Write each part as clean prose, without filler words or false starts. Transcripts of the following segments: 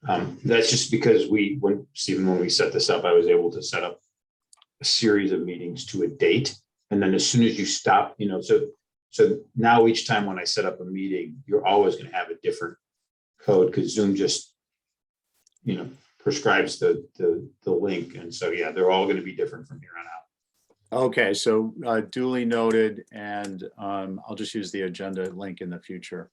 That's just because when we set this up, I was able to set up a series of meetings to a date. And then as soon as you stop, so now each time when I set up a meeting, you're always going to have a different code because Zoom just, prescribes the link. And so, yeah, they're all going to be different from here on out. Okay, so duly noted, and I'll just use the agenda link in the future.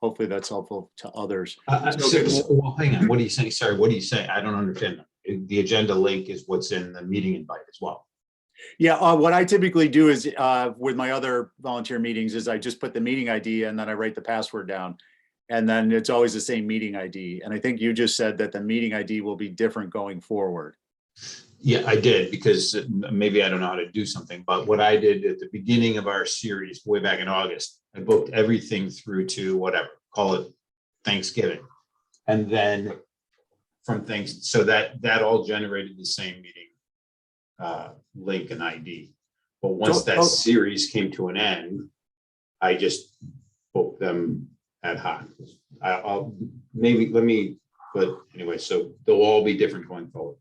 Hopefully that's helpful to others. Well, hang on. What are you saying? Sorry, what are you saying? I don't understand. The agenda link is what's in the meeting invite as well. Yeah, what I typically do is with my other volunteer meetings is I just put the meeting ID and then I write the password down. And then it's always the same meeting ID. And I think you just said that the meeting ID will be different going forward. Yeah, I did, because maybe I don't know how to do something, but what I did at the beginning of our series way back in August, I booked everything through to whatever, call it Thanksgiving. And then from things, so that all generated the same meeting link and ID. But once that series came to an end, I just booked them ad hoc. But anyway, so they'll all be different going forward.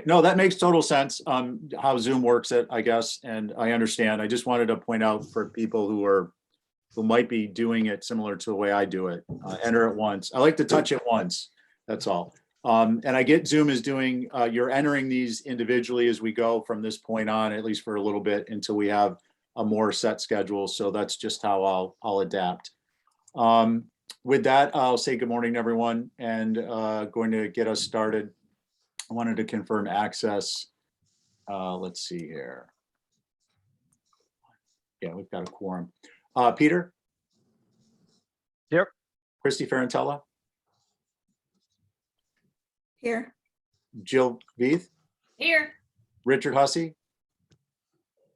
No, that makes total sense. How Zoom works it, I guess, and I understand. I just wanted to point out for people who might be doing it similar to the way I do it. Enter it once. I like to touch it once. That's all. And I get Zoom is doing. You're entering these individually as we go from this point on, at least for a little bit, until we have a more set schedule. So that's just how I'll adapt. With that, I'll say good morning, everyone, and going to get us started. I wanted to confirm access. Let's see here. Yeah, we've got a quorum. Peter? Here. Christy Ferrantella? Here. Jill Veith? Here. Richard Hussey?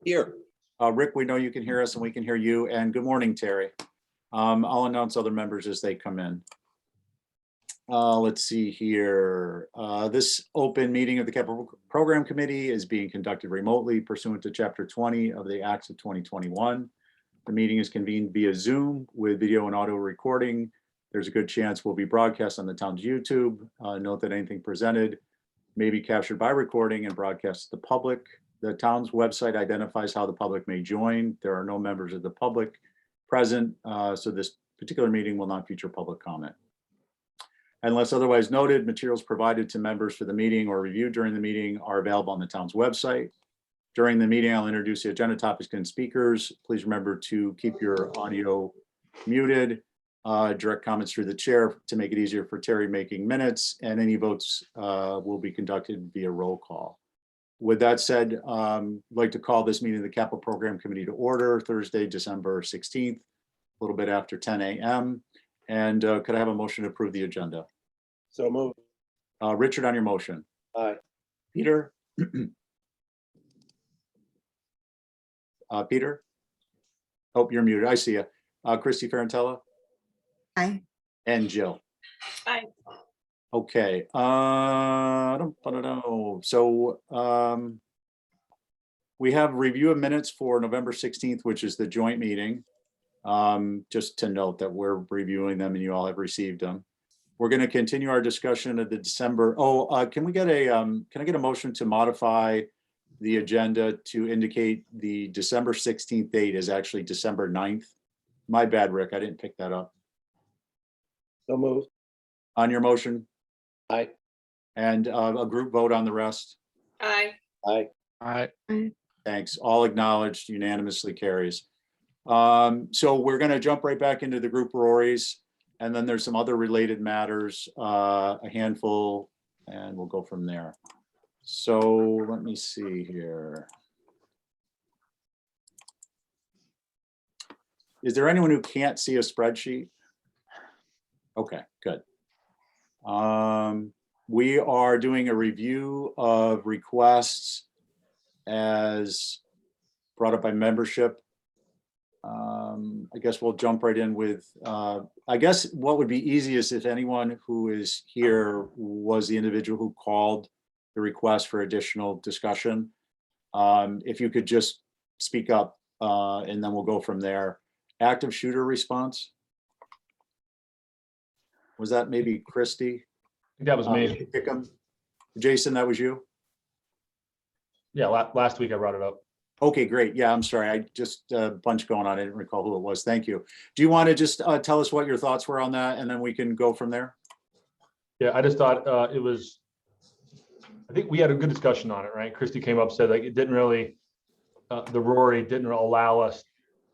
Here. Rick, we know you can hear us and we can hear you. And good morning, Terry. I'll announce other members as they come in. Let's see here. This open meeting of the Capital Program Committee is being conducted remotely pursuant to Chapter 20 of the Acts of 2021. The meeting is convened via Zoom with video and audio recording. There's a good chance will be broadcast on the town's YouTube. Note that anything presented may be captured by recording and broadcast to the public. The town's website identifies how the public may join. There are no members of the public present, so this particular meeting will not feature public comment. Unless otherwise noted, materials provided to members for the meeting or reviewed during the meeting are available on the town's website. During the meeting, I'll introduce the agenda topics and speakers. Please remember to keep your audio muted. Direct comments through the chair to make it easier for Terry making minutes, and any votes will be conducted via roll call. With that said, I'd like to call this meeting of the Capital Program Committee to order Thursday, December 16th, a little bit after 10 a.m. And could I have a motion to approve the agenda? So moved. Richard, on your motion. Aye. Peter? Peter? Oh, you're muted. I see you. Christy Ferrantella? Aye. And Jill? Aye. Okay. I don't know. So we have review of minutes for November 16th, which is the joint meeting. Just to note that we're reviewing them and you all have received them. We're going to continue our discussion of the December. Can I get a motion to modify the agenda to indicate the December 16th date is actually December 9th? My bad, Rick. I didn't pick that up. So moved. On your motion? Aye. And a group vote on the rest? Aye. Aye. Aye. Thanks. All acknowledged, unanimously carries. So we're going to jump right back into the group Rory's, and then there's some other related matters, a handful, and we'll go from there. So let me see here. Is there anyone who can't see a spreadsheet? Okay, good. We are doing a review of requests as brought up by membership. I guess we'll jump right in with, I guess what would be easiest if anyone who is here was the individual who called the request for additional discussion. If you could just speak up and then we'll go from there. Active shooter response. Was that maybe Christy? That was me. Hickam. Jason, that was you? Yeah, last week I brought it up. Okay, great. Yeah, I'm sorry. I just a bunch going on. I didn't recall who it was. Thank you. Do you want to just tell us what your thoughts were on that, and then we can go from there? Yeah, I just thought it was, I think we had a good discussion on it, right? Christy came up, said like it didn't really, the Rory didn't allow us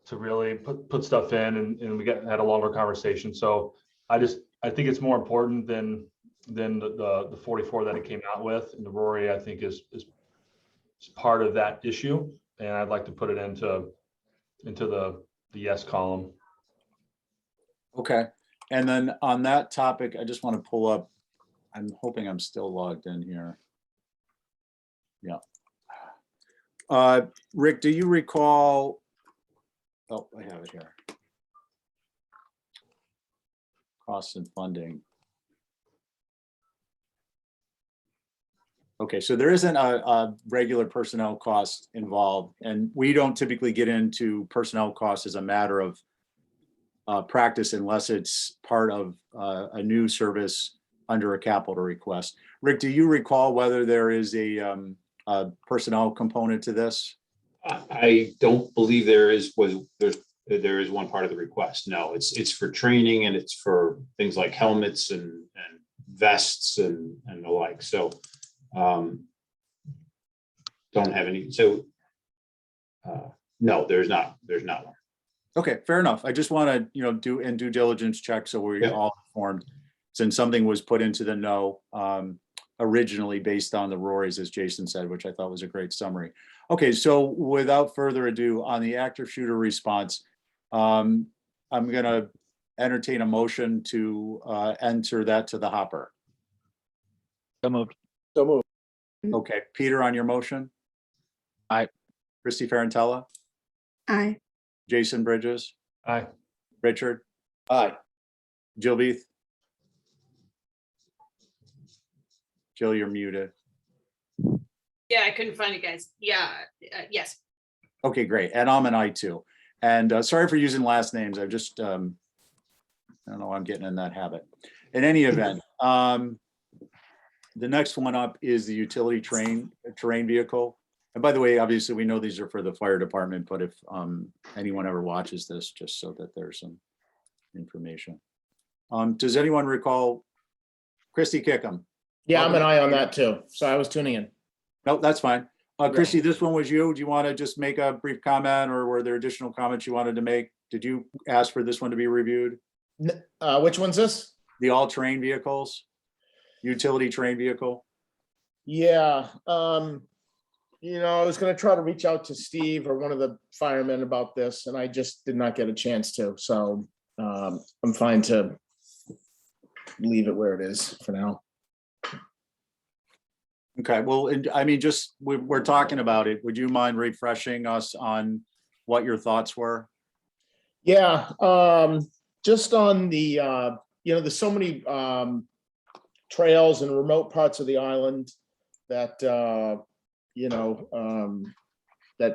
to really put stuff in, and we had a longer conversation. So I think it's more important than the 44 that it came out with. And the Rory, I think is part of that issue. And I'd like to put it into the yes column. Okay. And then on that topic, I just want to pull up, I'm hoping I'm still logged in here. Yeah. Rick, do you recall? Oh, I have it here. Costs and funding. Okay, so there isn't a regular personnel cost involved, and we don't typically get into personnel costs as a matter of practice unless it's part of a new service under a capital request. Rick, do you recall whether there is a personnel component to this? I don't believe there is one part of the request. No, it's for training, and it's for things like helmets and vests and the like. So don't have any. So no, there's not one. Okay, fair enough. I just want to, do in due diligence check so we're all informed. Since something was put into the no originally based on the Rory's, as Jason said, which I thought was a great summary. Okay, so without further ado, on the active shooter response, I'm going to entertain a motion to enter that to the hopper. So moved. So moved. Okay, Peter, on your motion? Aye. Christy Ferrantella? Aye. Jason Bridges? Aye. Richard? Aye. Jill Beath? Jill, you're muted. Yeah, I couldn't find it, guys. Yeah, yes. Okay, great. And I'm an I too. And sorry for using last names. I've just, I don't know, I'm getting in that habit. In any event, the next one up is the utility terrain vehicle. And by the way, obviously, we know these are for the fire department, but if anyone ever watches this, just so that there's some information. Does anyone recall Christy Kickham? Yeah, I'm an eye on that too. So I was tuning in. No, that's fine. Christy, this one was you. Do you want to just make a brief comment, or were there additional comments you wanted to make? Did you ask for this one to be reviewed? Which one's this? The all-terrain vehicles, utility terrain vehicle? Yeah. I was going to try to reach out to Steve or one of the firemen about this, and I just did not get a chance to. So I'm fine to leave it where it is for now. Okay, well, I mean, just we're talking about it. Would you mind refreshing us on what your thoughts were? Yeah, just on the, there's so many trails and remote parts of the island that, that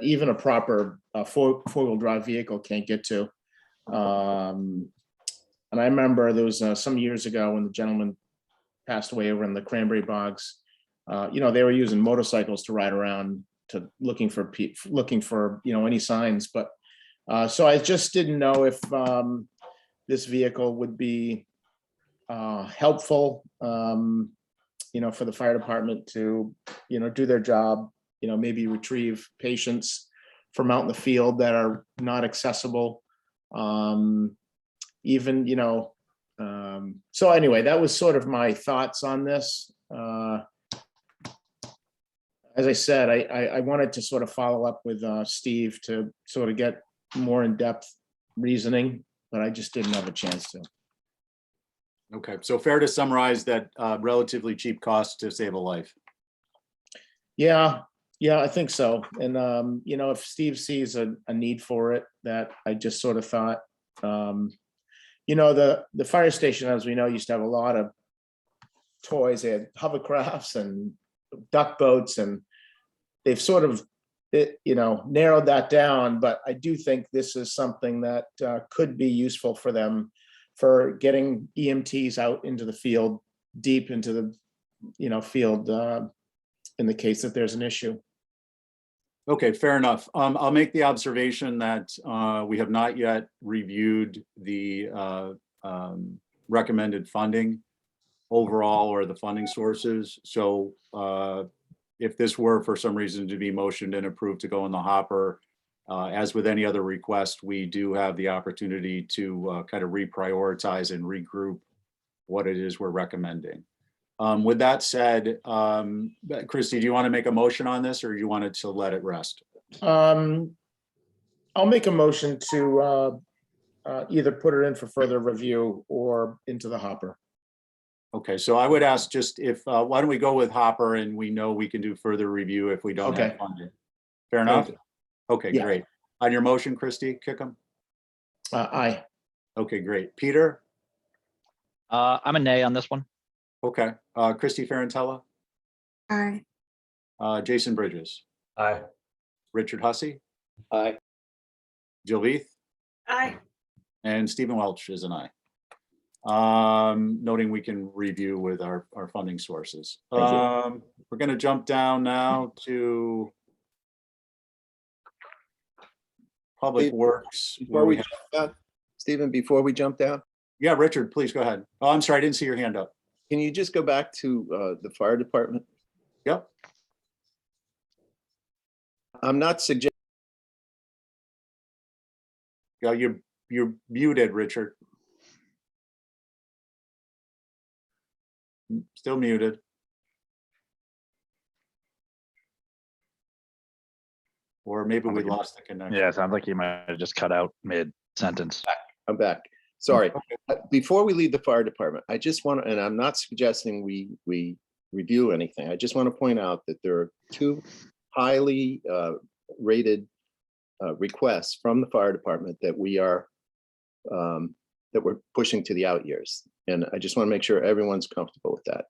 even a proper four-wheel drive vehicle can't get to. And I remember there was some years ago when the gentleman passed away over in the Cranberry Bogs. They were using motorcycles to ride around to looking for any signs. But so I just didn't know if this vehicle would be helpful, for the fire department to, do their job, maybe retrieve patients from out in the field that are not accessible. So anyway, that was sort of my thoughts on this. As I said, I wanted to sort of follow up with Steve to sort of get more in-depth reasoning, but I just didn't have a chance to. Okay, so fair to summarize that relatively cheap cost to save a life. Yeah, I think so. And, if Steve sees a need for it, that I just sort of thought, the fire station, as we know, used to have a lot of toys. They had hovercrafts and duck boats, and they've sort of, narrowed that down. But I do think this is something that could be useful for them for getting EMTs out into the field deep into the, field in the case that there's an issue. Okay, fair enough. I'll make the observation that we have not yet reviewed the recommended funding overall or the funding sources. So if this were for some reason to be motioned and approved to go in the hopper, as with any other request, we do have the opportunity to kind of reprioritize and regroup what it is we're recommending. With that said, Christy, do you want to make a motion on this or you wanted to let it rest? I'll make a motion to either put it in for further review or into the hopper. Okay, so I would ask just if, why don't we go with hopper and we know we can do further review if we don't have Okay. funding. Fair enough? Thank Okay, Yeah. great. On your motion, Christy, Kickham? Aye. Okay, great. Peter? I'm a nay on this one. Okay. Christy Ferrantella? Aye. Jason Bridges? Aye. Richard Hussey? Aye. Jill Veith? Aye. And Stephen Welch is an aye. Noting we can review with our funding sources. Thank you. We're going to jump down now to Public Works. Before we jump down, Stephen, before we jump down, Yeah, Richard, please go ahead. Oh, I'm sorry, I didn't see your hand up. can you just go back to the fire department? Yep. I'm not suggesting, Yeah, you're muted, Richard. Still muted. Or maybe we lost the connection. Yeah, sounds like you might have just cut out mid-sentence. I'm back. Sorry. Before we leave the fire department, I just want to, and I'm not suggesting we review anything. I just want to point out that there are two highly rated requests from the fire department that we are that we're pushing to the out years. And I just want to make sure everyone's comfortable with that.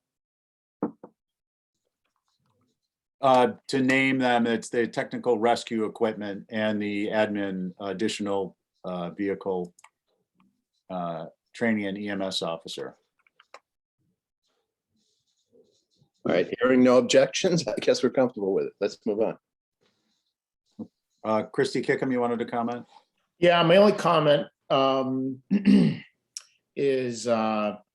To name them, it's the technical rescue equipment and the admin additional vehicle training and EMS officer. All right, hearing no objections, I guess we're comfortable with it. Let's move on. Christy Kickham, you wanted to comment? Yeah, my only comment is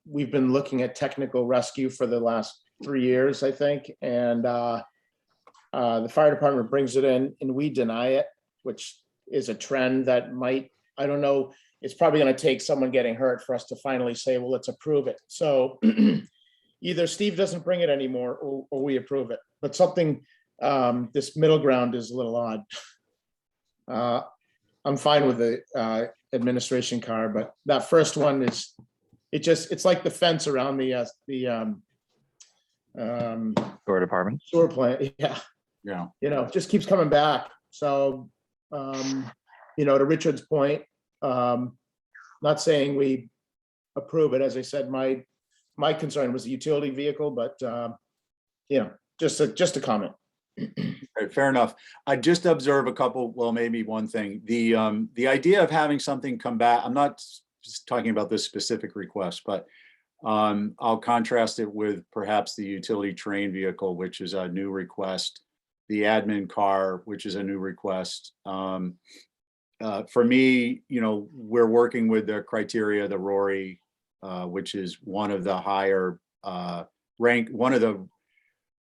we've been looking at technical rescue for the last 3 years, I think, and the fire department brings it in and we deny it, which is a trend that might, I don't know, it's probably going to take someone getting hurt for us to finally say, well, let's approve it. So either Steve doesn't bring it anymore or we approve it, but something, this middle ground is a little odd. I'm fine with the administration car, but that first one is, it's like the fence around the Fire department. sewer plant. Yeah. Yeah. It just keeps coming back. So, to Richard's point, not saying we approve it. As I said, my concern was the utility vehicle, but, just a comment. Right, fair enough. I just observe a couple, well, maybe one thing. The idea of having something come back, I'm not just talking about this specific request, but I'll contrast it with perhaps the utility train vehicle, which is a new request, the admin car, which is a new request. For me, we're working with the criteria, the Rory, which is one of the higher one of the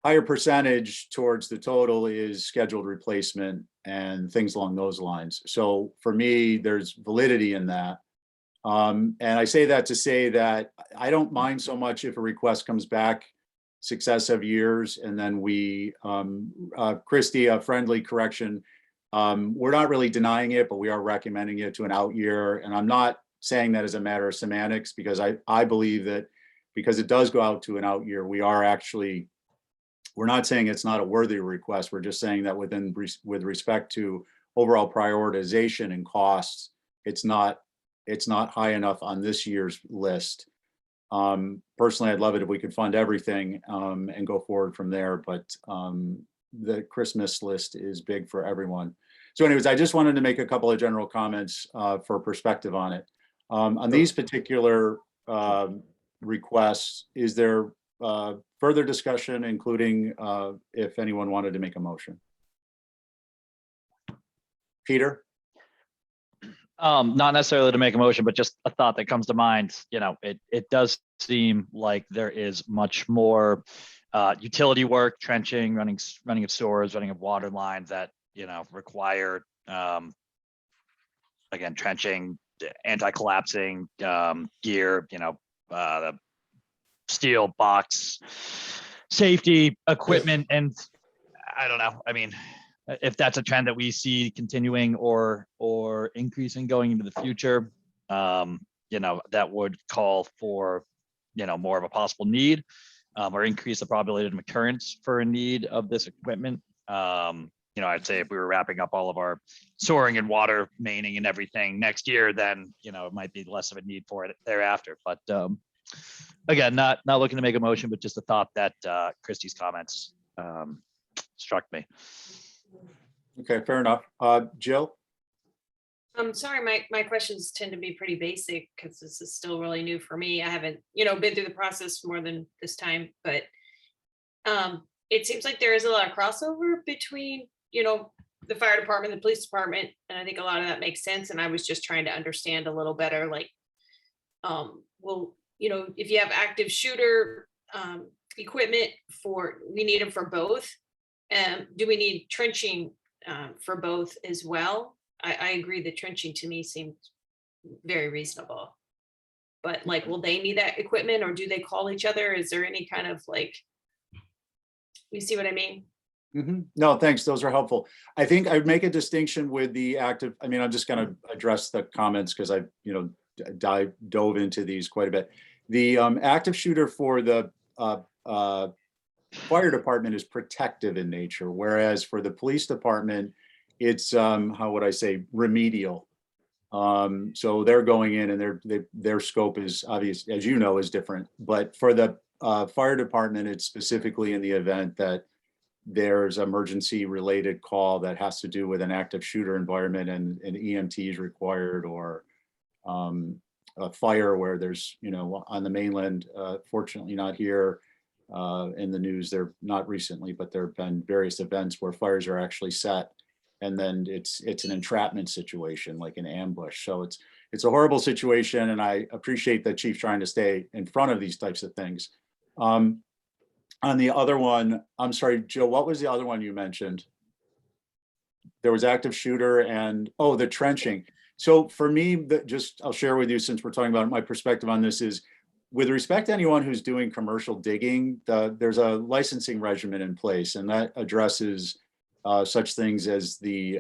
higher percentage towards the total is scheduled replacement and things along those lines. So for me, there's validity in that. And I say that to say that I don't mind so much if a request comes back successive years and then we, Christy, a friendly correction. We're not really denying it, but we are recommending it to an out year. And I'm not saying that as a matter of semantics, because I believe that because it does go out to an out year, we're not saying it's not a worthy request. We're just saying that with respect to overall prioritization and costs, it's not high enough on this year's list. Personally, I'd love it if we could fund everything and go forward from there, but the Christmas list is big for everyone. So anyways, I just wanted to make a couple of general comments for perspective on it. On these particular requests. Is there further discussion, including if anyone wanted to make a motion? Peter? Not necessarily to make a motion, but just a thought that comes to mind. You know, it does seem like there is much more utility work, trenching, running of stores, running of water lines that, you know, require again, trenching, anti-collapsing gear, you know, the steel box, safety equipment, and I don't know. I mean, if that's a trend that we see continuing or increasing going into the future, you know, that would call for, you know, more of a possible need or increase the probability of occurrence for a need of this equipment. You know, I'd say if we were wrapping up all of our soaring and water maining and everything next year, then, you know, it might be less of a need for it thereafter. But again, not looking to make a motion, but just a thought that Christie's comments struck me. Okay, fair enough. Jill? I'm sorry, my questions tend to be pretty basic because this is still really new for me. I haven't, you know, been through the process more than this time, but it seems like there is a lot of crossover between, you know, the fire department, the police department, and I think a lot of that makes sense. And I was just trying to understand a little better, like, well, you know, if you have active shooter equipment we need them for both. Do we need trenching for both as well? I agree the trenching to me seems very reasonable. But like, will they need that equipment or do they call each other? Is there any kind of like, you see what I mean? No, thanks. Those are helpful. I think I'd make a distinction with the active. I mean, I'm just going to address the comments because I, you know, dove into these quite a bit. The active shooter for the fire department is protective in nature, whereas for the police department, it's how would I say, remedial. So they're going in and their scope is obvious, as you know, is different. But for the fire department, it's specifically in the event that there's emergency related call that has to do with an active shooter environment and EMT is required, or a fire where there's, you know, on the mainland, fortunately not here in the news, they're not recently, but there have been various events where fires are actually set and then it's an entrapment situation, like an ambush. So it's a horrible situation, and I appreciate the chief trying to stay in front of these types of things. On the other one, I'm sorry, Jill, what was the other one you mentioned? There was active shooter and, oh, the trenching. So for me, I'll share with you, since we're talking about my perspective on this, is with respect to anyone who's doing commercial digging, there's a licensing regimen in place, and that addresses such things as the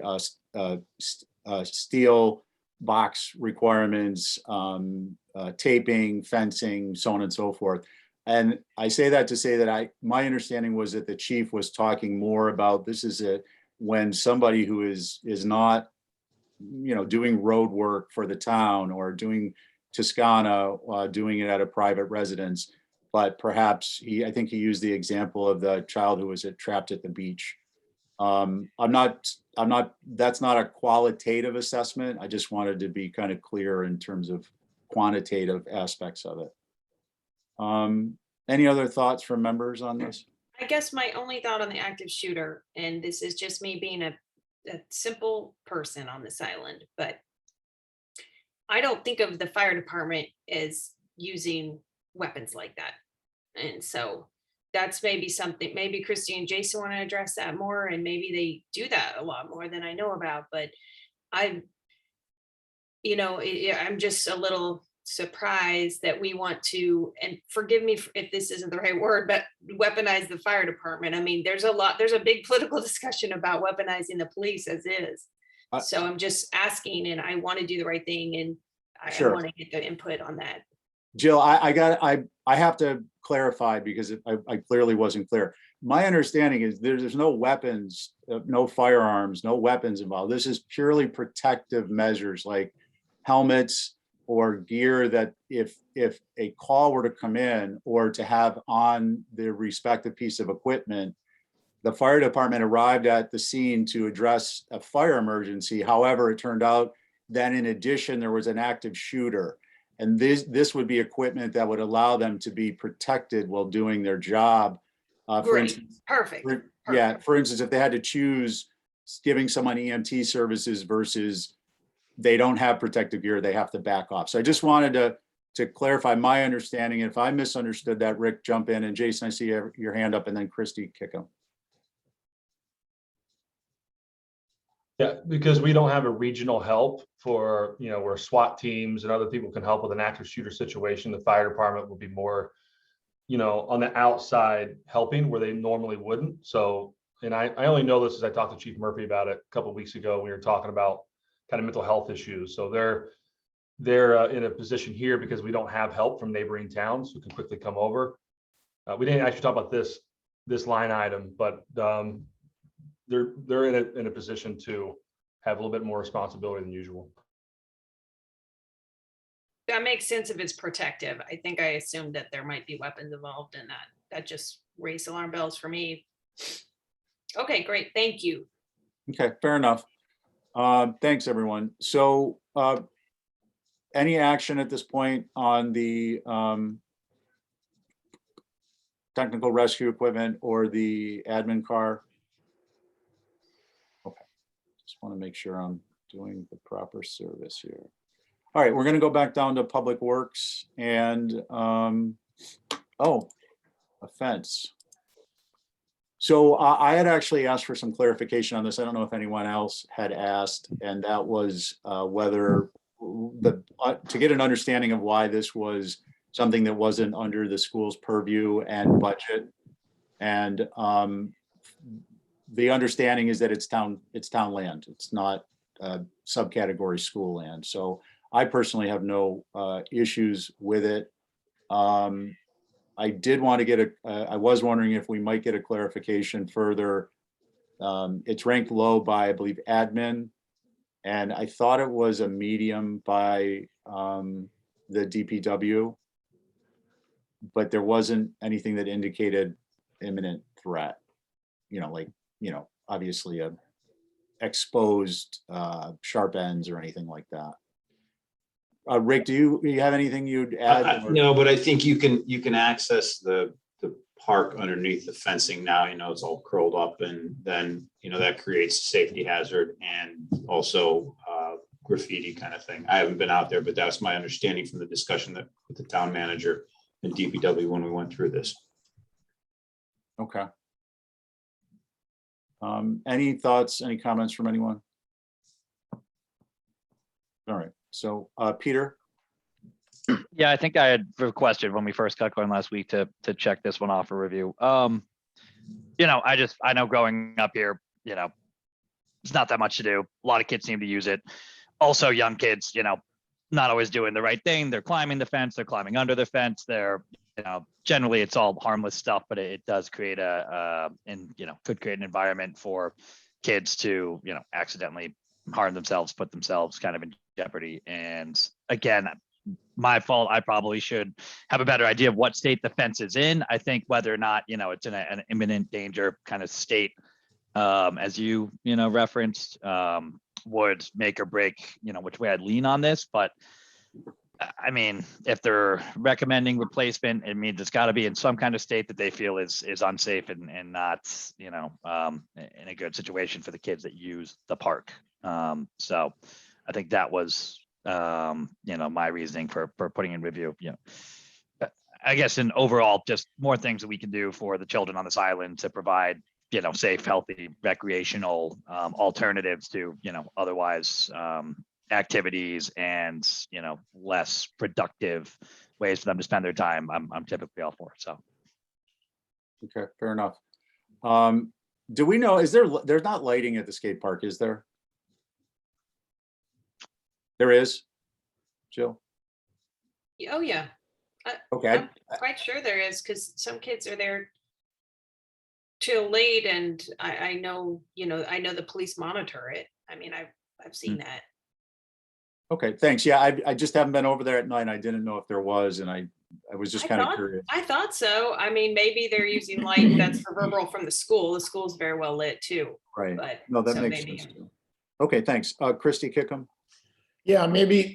steel box requirements, taping, fencing, so on and so forth. And I say that to say that my understanding was that the chief was talking more about this is when somebody who is not, you know, doing road work for the town or doing Toscana, doing it at a private residence, but perhaps I think he used the example of the child who was trapped at the beach. that's not a qualitative assessment. I just wanted to be kind of clear in terms of quantitative aspects of it. Any other thoughts from members on this? I guess my only thought on the active shooter, and this is just me being a simple person on this island, but I don't think of the fire department as using weapons like that. And so that's maybe something, maybe Christy and Jason want to address that more, and maybe they do that a lot more than I know about, but I'm just a little surprised that we want to, and forgive me if this isn't the right word, but weaponize the fire department. I mean, there's a big political discussion about weapionizing the police as is. So I'm just asking, and I want to do the right thing, and I want to get the input on that. Jill, I have to clarify because I clearly wasn't clear. My understanding is there's no weapons, no firearms, no weapons involved. This is purely protective measures like helmets or gear that if a call were to come in or to have on the respective piece of equipment, the fire department arrived at the scene to address a fire emergency. However, it turned out that in addition, there was an active shooter. And this would be equipment that would allow them to be protected while doing their job. For Great, instance, perfect. yeah, for instance, if they had to choose giving someone EMT services versus they don't have protective gear, they have to back off. So I just wanted to clarify my understanding. If I misunderstood that, Rick, jump in, and Jason, I see your hand up, and then Christy, kick him. Yeah, because we don't have a regional help for, where SWAT teams and other people can help with an active shooter situation. The fire department will be more, on the outside helping where they normally wouldn't. So, and I only know this as I talked to Chief Murphy about it a couple of weeks ago. We were talking about kind of mental health issues. So they're in a position here because we don't have help from neighboring towns who can quickly come over. We didn't actually talk about this line item, but they're in a position to have a little bit more responsibility than usual. That makes sense if it's protective. I think I assumed that there might be weapons involved in that. That just raised alarm bells for me. Okay, great. Thank you. Okay, fair enough. Thanks, everyone. So any action at this point on the technical rescue equipment or the admin car? Okay, just want to make sure I'm doing the proper service here. All right, we're going to go back down to Public Works and, oh, a fence. So I had actually asked for some clarification on this. I don't know if anyone else had asked, and that was whether to get an understanding of why this was something that wasn't under the school's purview and budget. And the understanding is that it's town land. It's not subcategory school land. So I personally have no issues with it. I did want to get I was wondering if we might get a clarification further. It's ranked low by, I believe, admin, and I thought it was a medium by the DPW, but there wasn't anything that indicated imminent threat. Obviously a exposed sharp ends or anything like that. Rick, do you have anything you'd add? No, but I think you can access the park underneath the fencing now. It's all curled up, and then that creates a safety hazard and also graffiti kind of thing. I haven't been out there, but that's my understanding from the discussion that with the town manager and DPW when we went through this. Okay. Any thoughts, any comments from anyone? All right. So, Peter? Yeah, I think I had requested when we first got going last week to check this one off for review. I know growing up here, it's not that much to do. A lot of kids seem to use it. Also, young kids, not always doing the right thing. They're climbing the fence, they're climbing under the fence. They're, generally it's all harmless stuff, but it does create could create an environment for kids to, accidentally harm themselves, put themselves kind of in jeopardy. And again, my fault. I probably should have a better idea of what state the fence is in. I think whether or not, it's in an imminent danger kind of state, as you referenced, would make or break, which way I'd lean on this. But I mean, if they're recommending replacement, it means it's got to be in some kind of state that they feel is unsafe and not, in a good situation for the kids that use the park. So I think that was, my reasoning for putting in review. I guess in overall, just more things that we can do for the children on this island to provide, safe, healthy, recreational alternatives to, otherwise activities and, less productive ways for them to spend their time. I'm typically all for. So. Okay, fair enough. Do we know, there's not lighting at the skate park, is there? There is, Jill? Oh, yeah. Okay. I'm quite sure there is, because some kids are there till late, and I know, I know the police monitor it. I mean, I've seen that. Okay, thanks. Yeah, I just haven't been over there at night. I didn't know if there was, and I was just kind of curious. I thought so. I mean, maybe they're using light that's reverberal from the school. The school's very well lit too. Right. But No, that so makes maybe. sense too. Okay, thanks. Christy Kickham? Yeah, maybe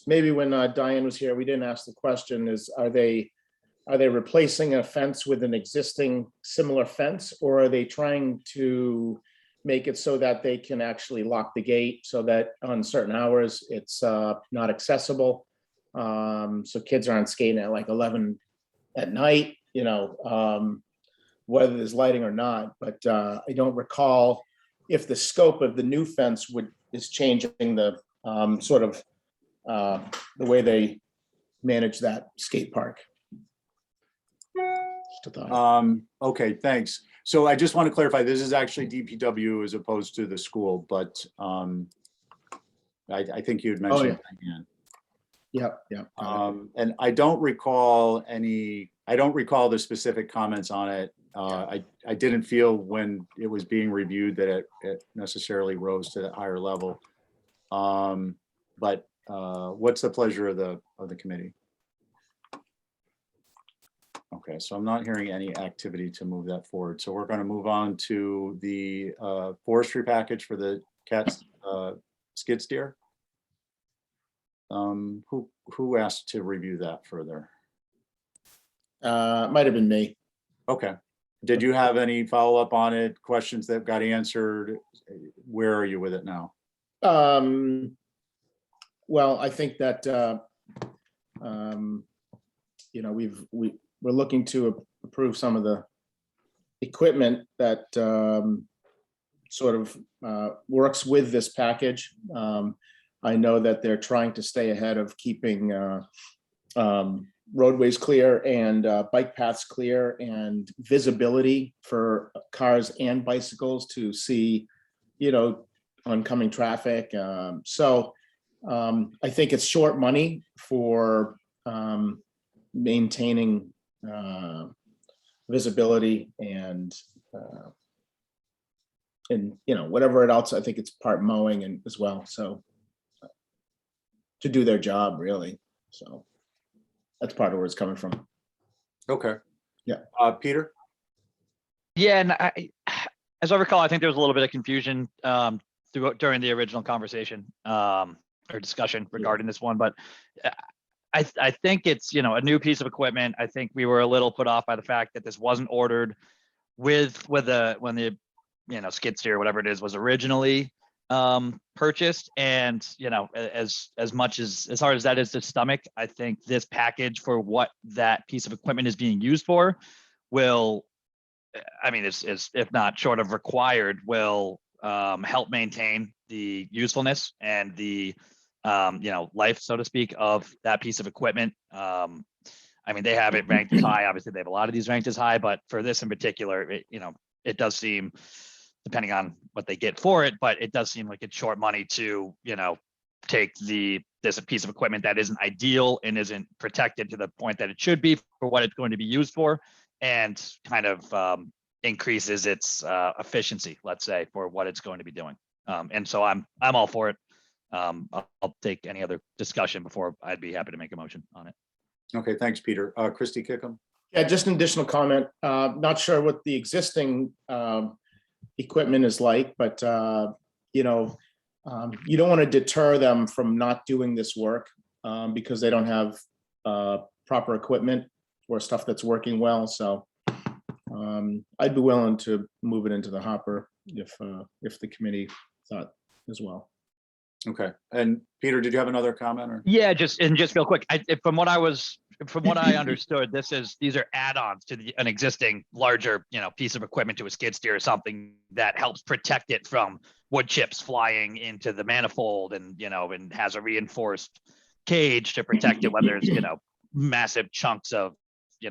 maybe when Diane was here, we didn't ask the question is, are they replacing a fence with an existing similar fence, or are they trying to make it so that they can actually lock the gate so that on certain hours it's not accessible? So kids aren't skating at like 11 at night, whether there's lighting or not, but I don't recall if the scope of the new fence is changing the sort of the way they manage that skate park. Just a thought. Okay, thanks. So I just want to clarify, this is actually DPW as opposed to the school, but I think you had mentioned that again. Yeah. And I don't recall the specific comments on it. I didn't feel when it was being reviewed that it necessarily rose to that higher level. But what's the pleasure of the committee? Okay, so I'm not hearing any activity to move that forward. So we're going to move on to the forestry package for the CAT skid steer. Who asked to review that further? Might have been me. Okay. Did you have any follow-up on it? Questions that got answered? Where are you with it now? Well, I think that we're looking to approve some of the equipment that sort of works with this package. I know that they're trying to stay ahead of keeping roadways clear and bike paths clear and visibility for cars and bicycles to see, oncoming traffic. So I think it's short money for maintaining visibility and whatever else. I think it's part mowing and as well. So to do their job really. So that's part of where it's coming from. Okay. Yeah. Peter? Yeah, and as I recall, I think there was a little bit of confusion during the original conversation or discussion regarding this one, but I think it's, a new piece of equipment. I think we were a little put off by the fact that this wasn't ordered when the skid steer, whatever it is, was originally purchased. And as hard as that is to stomach, I think this package for what that piece of equipment is being used for will, is if not short of required, will help maintain the usefulness and the life, so to speak, of that piece of equipment. They have it ranked as high. Obviously, they have a lot of these ranked as high, but for this in particular, it does seem, depending on what they get for it, but it does seem like it's short money to, take this piece of equipment that isn't ideal and isn't protected to the point that it should be for what it's going to be used for, and kind of increases its efficiency, let's say, for what it's going to be doing. And so I'm all for it. I'll take any other discussion before I'd be happy to make a motion on it. Okay, thanks, Peter. Christy Kickham? Yeah, just an additional comment. Not sure what the existing equipment is like, but you don't want to deter them from not doing this work because they don't have proper equipment or stuff that's working well. So I'd be willing to move it into the hopper if the committee thought as well. Okay. And Peter, did you have another comment? Or? Yeah, just real quick. From what I understood, these are add-ons to an existing larger, piece of equipment to a skid steer or something that helps protect it from wood chips flying into the manifold, and and has a reinforced cage to protect it when there's massive chunks of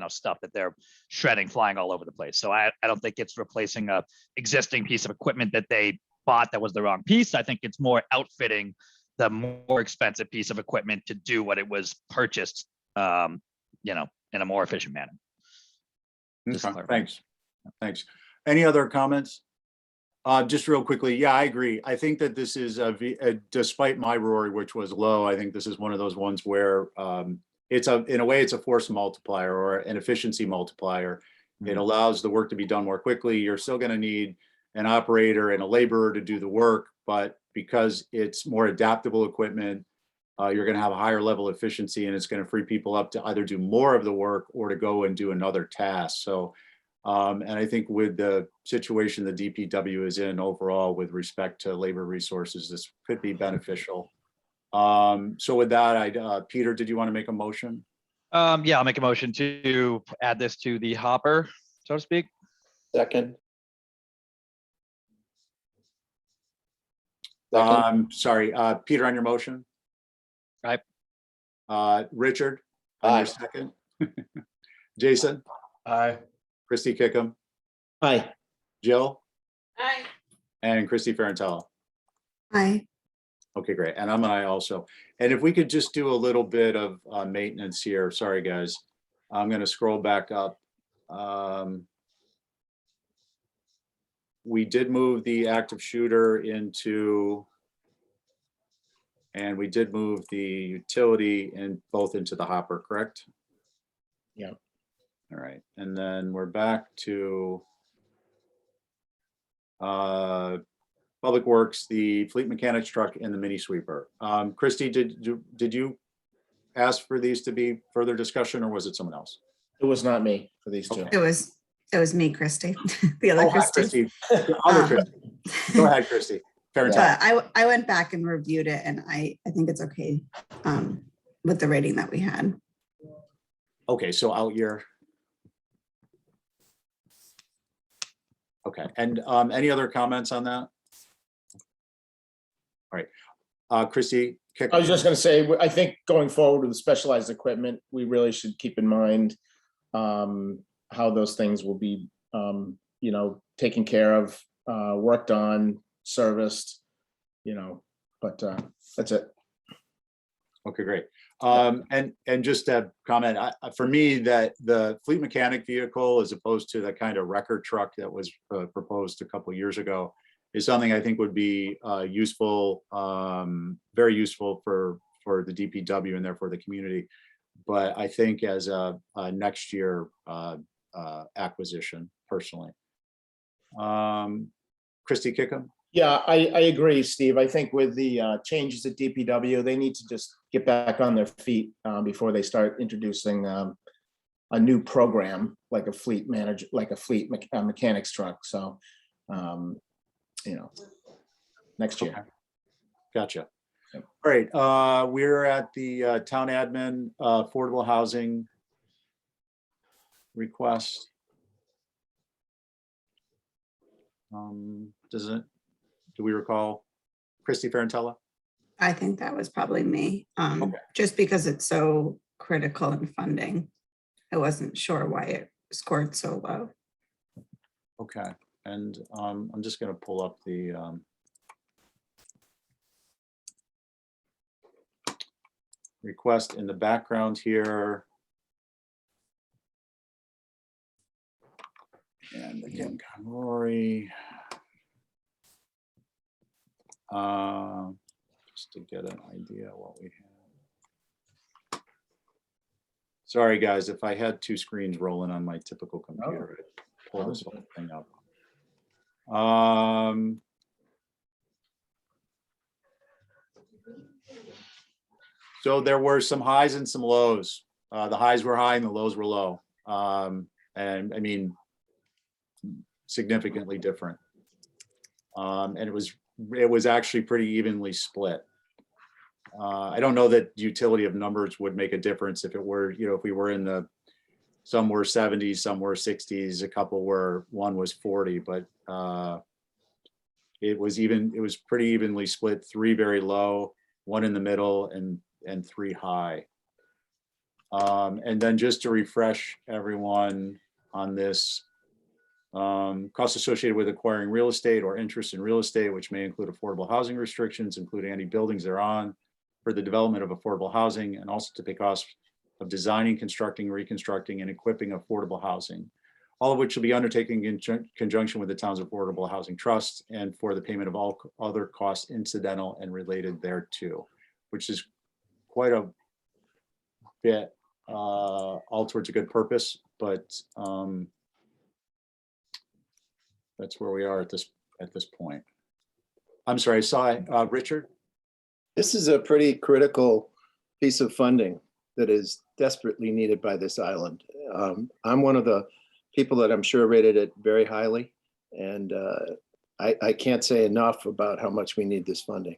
stuff that they're shredding flying all over the place. So I don't think it's replacing a existing piece of equipment that they bought that was the wrong piece. I think it's more outfitting the more expensive piece of equipment to do what it was purchased, in a more efficient manner. Okay, thanks. Any other comments? Just real quickly. Yeah, I agree. I think that this is despite my RORI, which was low, I think this is one of those ones where in a way it's a force multiplier or an efficiency multiplier. Mm-hmm. It allows the work to be done more quickly. You're still going to need an operator and a laborer to do the work, but because it's more adaptable equipment you're going to have a higher level of efficiency, and it's going to free people up to either do more of the work or to go and do another task. So, and I think with the situation the DPW is in overall with respect to labor resources, this could be beneficial. So with that, Peter, did you want to make a motion? Yeah, I'll make a motion to add this to the hopper, so to speak. Second. Second. Sorry, Peter, on your motion? Aye. Richard, on your Aye. second? Jason, Aye. Christy Kickham, Aye. Jill, Aye. and Christy Ferrantella. Aye. Okay, great. And I'm an aye also. And if we could just do a little bit of maintenance here. Sorry, guys. I'm going to scroll back up. We did move the active shooter into, and we did move the utility and both into the hopper, correct? Yeah. All right. And then we're back to Public Works, the fleet mechanics truck, and the mini sweeper. Christy, did you ask for these to be further discussion, or was it someone else? It was not me for these two. Okay. It was me, Christy, the other Oh, hi, Christy. Christy. Other Um, Christy. Go ahead, Christy. Fair But enough. I went back and reviewed it, and I think it's okay with the rating that we had. Okay, so out year. Okay, and any other comments on that? All right, Christy. Kick I was just gonna say, I think going forward with the specialized equipment, we really should keep in mind how those things will be, you know, taken care of, worked on, serviced, you know, but that's it. Okay, great. And just to comment, for me, that the fleet mechanic vehicle, as opposed to the kind of wrecker truck that was proposed a couple of years ago, is something I think would be useful, very useful for the DPW and therefore the community. But I think as a next year acquisition, personally. Christy Kickham? Yeah, I agree, Steve. I think with the changes at DPW, they need to just get back on their feet before they start introducing a new program like a fleet manager, like a fleet mechanics truck. So, you know, next year. Okay. Gotcha. Yep. All right, we're at the town admin affordable housing request. Do we recall Christy Ferrantella? I think that was probably me, Okay. just because it's so critical in funding. I wasn't sure why it scored so low. Okay, and I'm just gonna pull up the request in the background here. And again, Rory. Just to get an idea what we have. Sorry, guys, if I had two screens rolling on my typical computer, I'd pull this whole thing up. So there were some highs and some lows. The highs were high and the lows were low. And I mean, significantly different. And it was actually pretty evenly split. I don't know that utility of numbers would make a difference if it were, you know, if we were in the, some were 70s, some were 60s, a couple were, one was 40, but it was pretty evenly split, 3 very low, 1 in the middle, and 3 high. And then just to refresh everyone on this, costs associated with acquiring real estate or interest in real estate, which may include affordable housing restrictions, including any buildings thereon, for the development of affordable housing, and also to pay costs of designing, constructing, reconstructing, and equipping affordable housing, all of which will be undertaken in conjunction with the town's affordable housing trust, and for the payment of all other costs incidental and related thereto, which is quite a bit all towards a good purpose, but that's where we are at this point. I'm sorry, I saw Richard. This is a pretty critical piece of funding that is desperately needed by this island. I'm one of the people that I'm sure rated it very highly, and I can't say enough about how much we need this funding.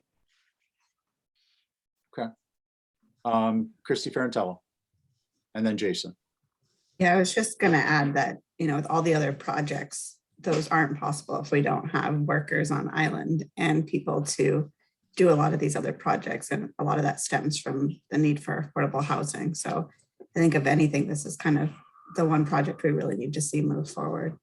Christy Ferrantello. And then Jason. Yeah, I was just gonna add that, with all the other projects, those aren't possible if we don't have workers on island and people to do a lot of these other projects. And a lot of that stems from the need for affordable housing. So I think if anything, this is kind of the one project we really need to see move forward.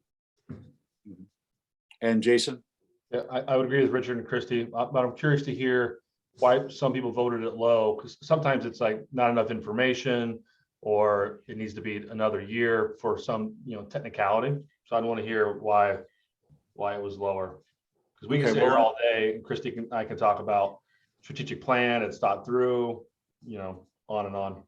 And Jason? Yeah, I would agree with Richard and Christy, but I'm curious to hear why some people voted it low, because sometimes it's like not enough information, or it needs to be another year for some, technicality. So I'd want to hear why it was lower. Because we can Okay, sit here well- all day, and Christy and I can talk about strategic plan, it's thought through, on and on.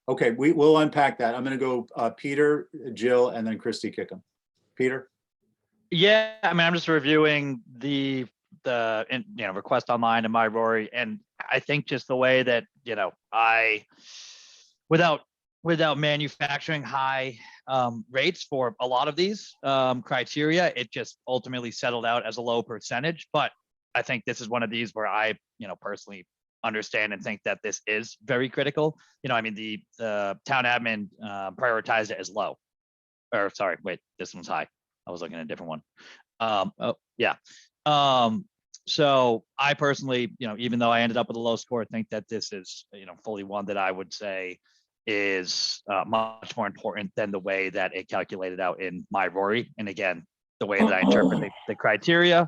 Okay, we'll unpack that. I'm gonna go Peter, Jill, and then Christy Kickham. Peter? Yeah, I mean, I'm just reviewing the request online in my Rory, and I think just the way that I without manufacturing high rates for a lot of these criteria, it just ultimately settled out as a low percentage. But I think this is one of these where I personally understand and think that this is very critical. I mean, the town admin prioritized it as low. Or sorry, wait, this one's high. I was looking at a different one. Oh yeah. So I personally, even though I ended up with a low score, think that this is, fully one that I would say is much more important than the way that it calculated out in my Rory. And again, the way that I interpret the criteria,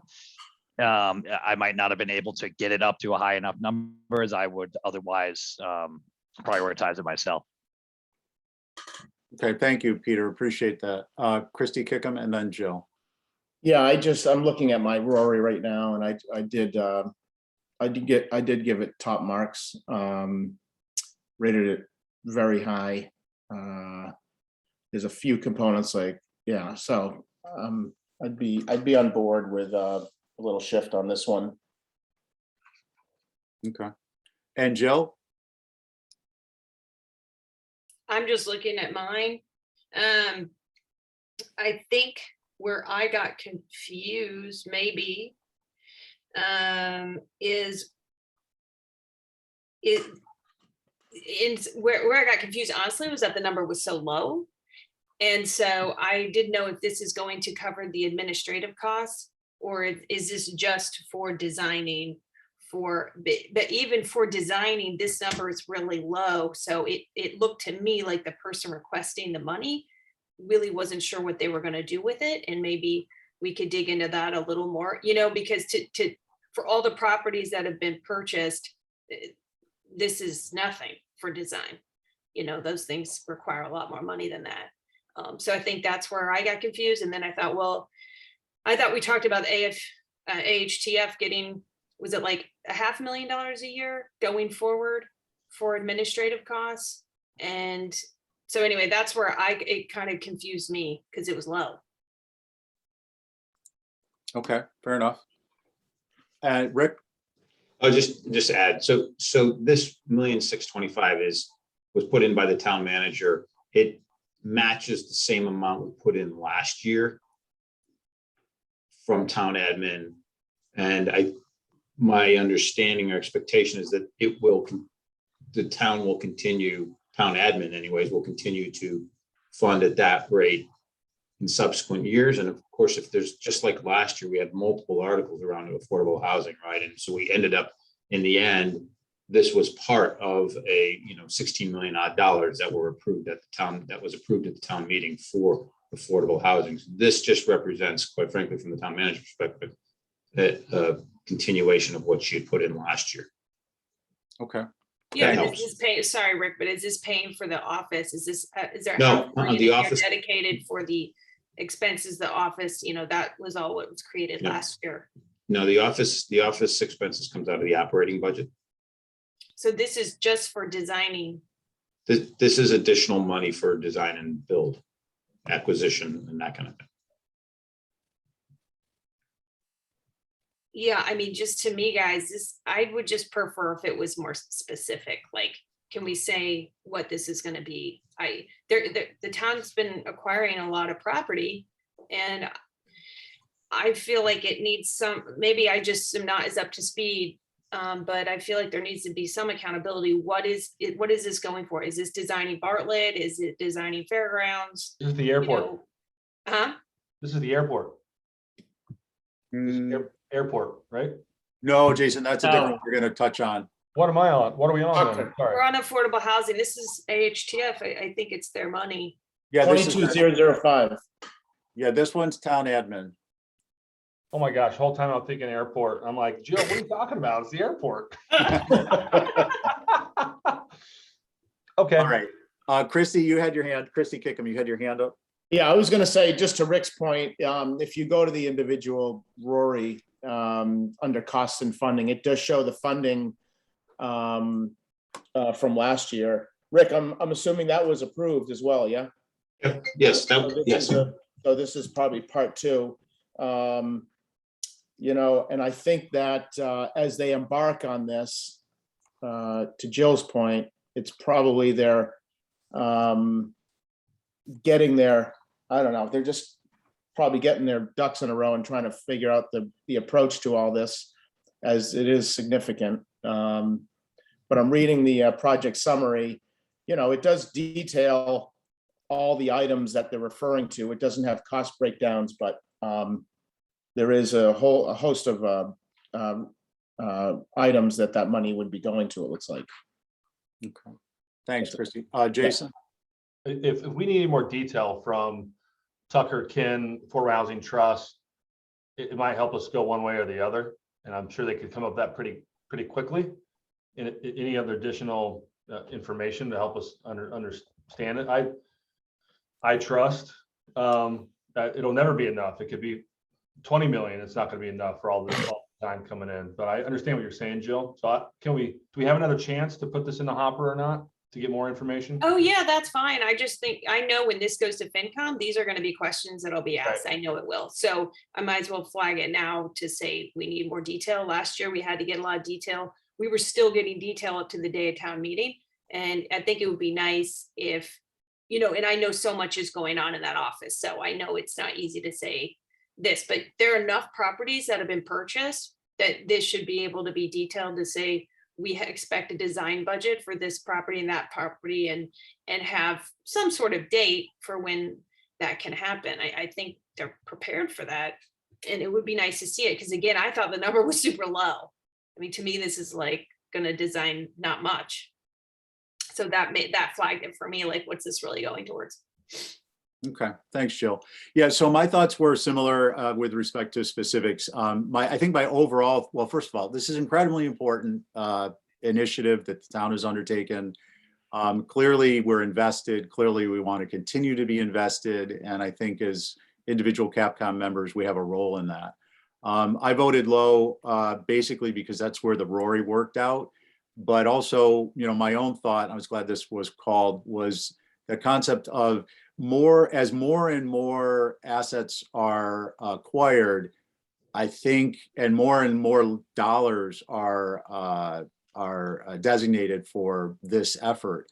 I might not have been able to get it up to a high enough number as I would otherwise prioritize it myself. Okay, thank you, Peter. Appreciate that. Christy Kickham and then Jill. Yeah, I'm looking at my Rory right now, and I did give it top marks. Rated it very high. There's a few components so I'd be on board with a little shift on this one. Okay. And Jill? I'm just looking at mine. I think where I got confused maybe is where I got confused honestly was that the number was so low. And so I didn't know if this is going to cover the administrative costs or is this just for designing but even for designing, this number is really low. So it looked to me like the person requesting the money really wasn't sure what they were going to do with it. And maybe we could dig into that a little more, because for all the properties that have been purchased, this is nothing for design. Those things require a lot more money than that. So I think that's where I got confused. And then I thought we talked about AHTF getting, was it like $500,000 a year going forward for administrative costs? And so anyway, that's where it kind of confused me because it was low. Okay, fair enough. Rick? I'll just add, so this $1,625,000 was put in by the town manager. It matches the same amount we put in last year from town admin. And my understanding or expectation is that the town will continue, town admin anyways, will continue to fund at that rate in subsequent years. And of course, if there's, just like last year, we had multiple articles around affordable housing, right? And so we ended up, in the end, this was part of a, $16 million odd that were approved at the town, that was approved at the town meeting for affordable housing. So this just represents, quite frankly, from the town manager perspective, a continuation of what she had put in last year. Okay. Yeah, That but helps. is this paying, sorry, Rick, but is this paying for the office? Is there No, half million the a year office- dedicated for the expenses, the office, that was all what was created Yeah. last year. No, the office expenses comes out of the operating budget. So this is just for designing. This is additional money for design and build, acquisition and that kind of thing. Yeah, I mean, just to me, guys, this, I would just prefer if it was more specific, like, can we say what this is gonna be? The town's been acquiring a lot of property, and I feel like it needs some, maybe I just am not as up to speed. But I feel like there needs to be some accountability. What is it, what is this going for? Is this designing Bartlett? Is it designing fairgrounds? This is the You airport. know, huh? This is the airport. This is Mm, airport, right? No, Jason, that's a No. different, we're gonna touch on. What am I on? What are we on then? Okay. Sorry. We're on affordable housing. This is AHTF. I think it's their money. Yeah, this is, 22005. yeah, this one's town admin. Oh my gosh, whole time I'm thinking airport. I'm like, Jill, what are you talking about? It's the airport. Okay. All right, Christy, you had your hand, Christy Kickham, you had your hand up. Yeah, I was gonna say, just to Rick's point, if you go to the individual Rory, under costs and funding, it does show the funding from last year. Rick, I'm assuming that was approved as well, yeah? Yep. Yes, So this yes. is so this is probably part two. You know, and I think that as they embark on this, to Jill's point, it's probably they're getting their, I don't know, they're just probably getting their ducks in a row and trying to figure out the approach to all this, as it is significant. But I'm reading the project summary. You know, it does detail all the items that they're referring to. It doesn't have cost breakdowns, but there is a host of items that money would be going to, it looks like. Okay. Thanks, Christy. Jason? If we need more detail from Tucker, Kin, Affordable Housing Trust, it might help us go one way or the other. And I'm sure they could come up with that pretty quickly. And any other additional information to help us understand it. I trust that it'll never be enough. It could be 20 million. It's not going to be enough for all this time coming in. But I understand what you're saying, Jill. So do we have another chance to put this in the hopper or not to get more information? Oh, yeah, that's fine. I just think, I know when this goes to FinCom, these are gonna be questions that'll be asked. I know it will. So I might as well flag it now to say we need more detail. Last year, we had to get a lot of detail. We were still getting detail up to the day of town meeting. And I think it would be nice if, you know, and I know so much is going on in that office, so I know it's not easy to say this, but there are enough properties that have been purchased that this should be able to be detailed to say, we expect a design budget for this property and that property, and have some sort of date for when that can happen. I think they're prepared for that. And it would be nice to see it, because again, I thought the number was super low. I mean, to me, this is like gonna design not much. So that flagged it for me, like, what's this really going towards? Okay, thanks, Jill. Yeah, so my thoughts were similar with respect to specifics. I think my overall, well, first of all, this is incredibly important initiative that the town has undertaken. Clearly, we're invested. Clearly, we want to continue to be invested. And I think as individual Capcom members, we have a role in that. I voted low basically because that's where the Rory worked out. But also, you know, my own thought, I was glad this was called, was the concept of as more and more assets are acquired, I think, and more dollars are designated for this effort,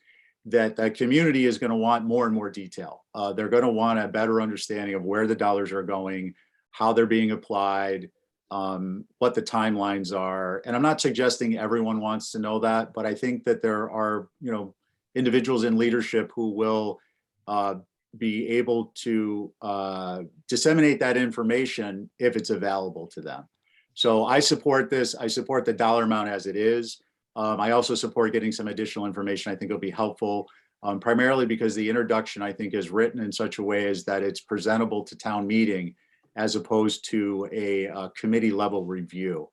that the community is going to want more and more detail. They're going to want a better understanding of where the dollars are going, how they're being applied, what the timelines are. And I'm not suggesting everyone wants to know that, but I think that there are, you know, individuals in leadership who will be able to disseminate that information if it's available to them. So I support this. I support the dollar amount as it is. I also support getting some additional information. I think it'll be helpful, primarily because the introduction, I think, is written in such a way as that it's presentable to town meeting as opposed to a committee level review.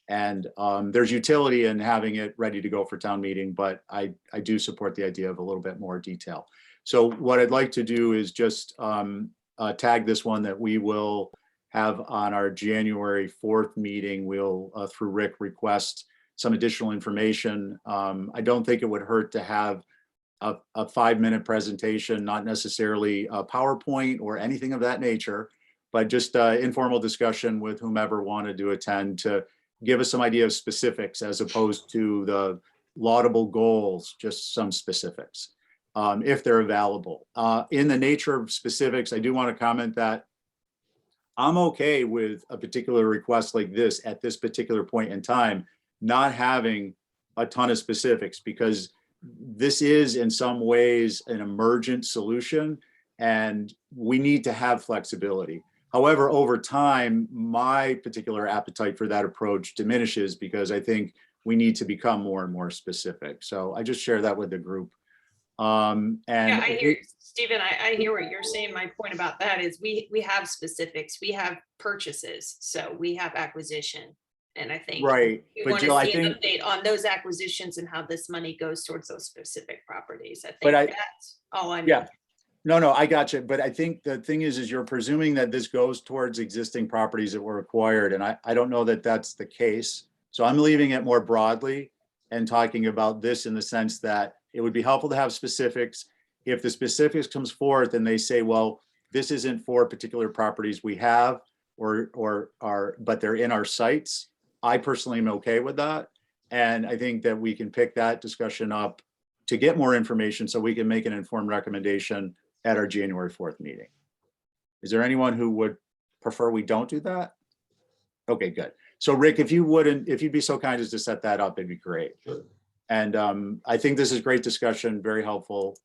And there's utility in having it ready to go for town meeting, but I do support the idea of a little bit more detail. So what I'd like to do is just tag this one that we will have on our January 4th meeting. We'll, through Rick, request some additional information. I don't think it would hurt to have a 5-minute presentation, not necessarily a PowerPoint or anything of that nature, but just informal discussion with whomever wanted to attend to give us some idea of specifics as opposed to the laudable goals, just some specifics, if they're available. In the nature of specifics, I do want to comment that I'm okay with a particular request like this at this particular point in time, not having a ton of specifics, because this is in some ways an emergent solution and we need to have flexibility. However, over time, my particular appetite for that approach diminishes because I think we need to become more and more specific. So I just share that with the group. Yeah, I hear, Stephen, I hear what you're saying. My point about that is we have specifics, we have purchases, so we have acquisition. And I think right, we but want Jill, to I see an think, update on those acquisitions and how this money goes towards those specific properties. I But think I- that's all I yeah. know. No, I got you. But I think the thing is you're presuming that this goes towards existing properties that were acquired. And I don't know that that's the case. So I'm leaving it more broadly and talking about this in the sense that it would be helpful to have specifics. If the specifics comes forth and they say, well, this isn't for particular properties we have or are, but they're in our sites, I personally am okay with that. And I think that we can pick that discussion up to get more information so we can make an informed recommendation at our January 4th meeting. Is there anyone who would prefer we don't do that? Okay, good. So Rick, if you'd be so kind as to set that up, it'd be great. Sure. And I think this is great discussion, very helpful,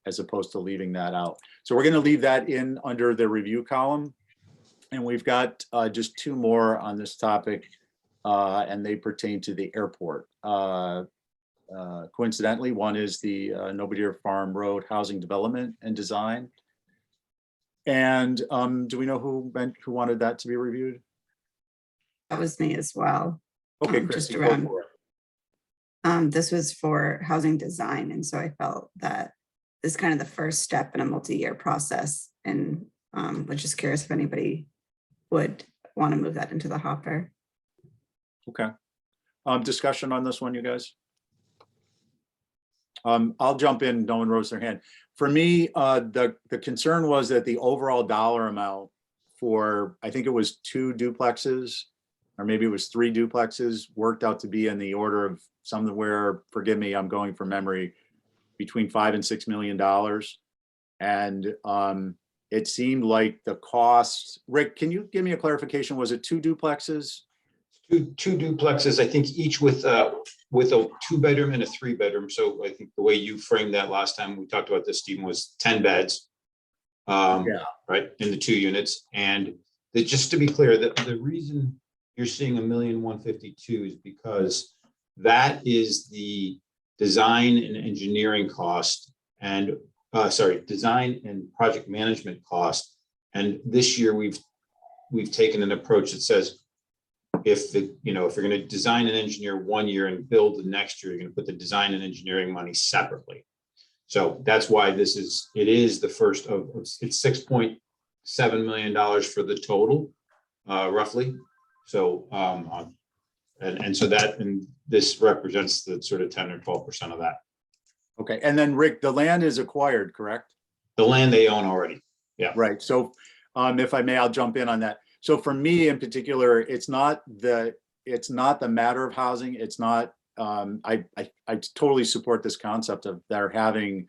as opposed to leaving that out. So we're going to leave that in under the review column. And we've got just two more on this topic, and they pertain to the airport. Coincidentally, one is the Nobodere Farm Road Housing Development and Design. And do we know who wanted that to be reviewed? That was me as well. Okay, just Christie, go around- for it. This was for housing design, and so I felt that this is kind of the first step in a multi-year process, and was just curious if anybody would want to move that into the hopper. Okay. Discussion on this one, you guys? I'll jump in, no one rose their hand. For me, the concern was that the overall dollar amount for, I think it was 2 duplexes, or maybe it was 3 duplexes, worked out to be in the order of somewhere, forgive me, I'm going from memory, between $5 and $6 million. And it seemed like the cost, Rick, can you give me a clarification? Was it 2 duplexes? Two duplexes, I think each with a 2-bedroom and a 3-bedroom. So I think the way you framed that last time we talked about this, Stephen, was 10 beds. Right, in the 2 units. And just to be clear, the reason you're seeing $1,152,000 is because that is the design and engineering cost and design and project management cost. And this year we've taken an approach that says, if you're going to design and engineer one year and build the next year, you're going to put the design and engineering money separately. So that's why it is the first of, it's $6.7 million for the total, roughly. So, and this represents the sort of 10 or 12% of that. Okay, and then Rick, the land is acquired, correct? The land they own already. Yeah. Right, so if I may, I'll jump in on that. So for me in particular, it's not the matter of housing. It's not, I totally support this concept of they're having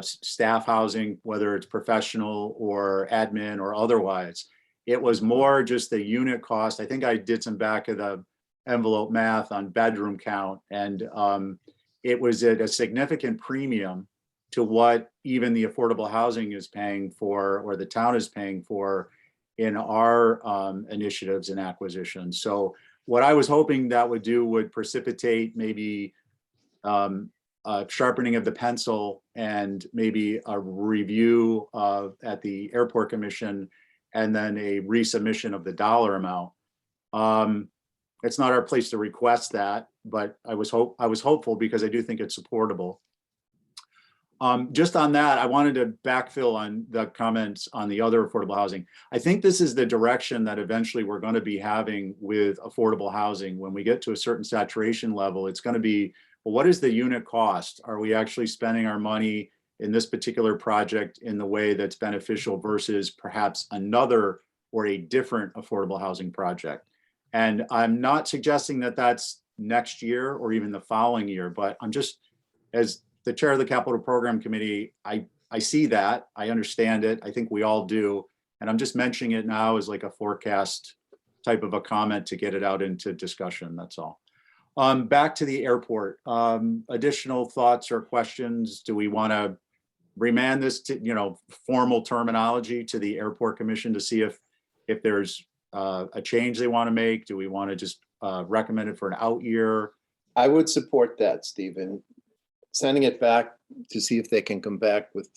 staff housing, whether it's professional or admin or otherwise. It was more just the unit cost. I think I did some back of the envelope math on bedroom count, and it was at a significant premium to what even the affordable housing is paying for, or the town is paying for in our initiatives and acquisitions. So what I was hoping that would do would precipitate maybe a sharpening of the pencil and maybe a review at the airport commission, and then a resubmission of the dollar amount. It's not our place to request that, but I was hopeful because I do think it's supportable. Just on that, I wanted to backfill on the comments on the other affordable housing. I think this is the direction that eventually we're going to be having with affordable housing. When we get to a certain saturation level, it's going to be, well, what is the unit cost? Are we actually spending our money in this particular project in the way that's beneficial versus perhaps another or a different affordable housing project. And I'm not suggesting that that's next year or even the following year, but I'm just, as the chair of the capital program committee, I see that, I understand it, I think we all do. And I'm just mentioning it now as like a forecast type of a comment to get it out into discussion, that's all. Back to the airport, additional thoughts or questions? Do we want to remand this to, you know, formal terminology to the airport commission to see if there's a change they want to make? Do we want to just recommend it for an out year? I would support that, Stephen. Sending it back to see if they can come back with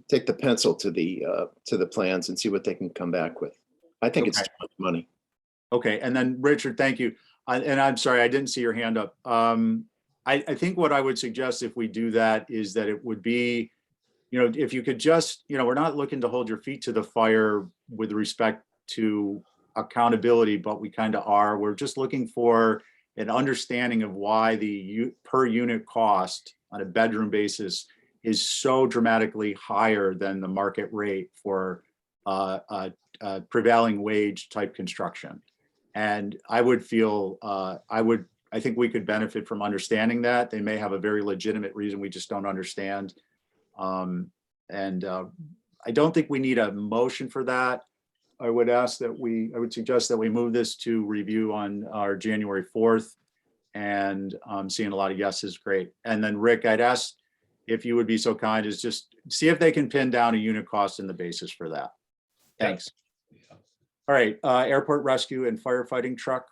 take the pencil to the plans and see what they can come back with. I think it's Okay. too much money. Okay, and then Richard, thank you. And I'm sorry, I didn't see your hand up. I think what I would suggest if we do that is that it would be, you know, if you could just, you know, we're not looking to hold your feet to the fire with respect to accountability, but we kind of are. We're just looking for an understanding of why the per unit cost on a bedroom basis is so dramatically higher than the market rate for prevailing wage type construction. And I would feel, I think we could benefit from understanding that. They may have a very legitimate reason we just don't understand. I don't think we need a motion for that. I would suggest that we move this to review on our January 4th, and seeing a lot of yeses, great. And then Rick, I'd ask if you would be so kind as just see if they can pin down a unit cost in the basis for that. Thanks. All right, airport rescue and firefighting truck.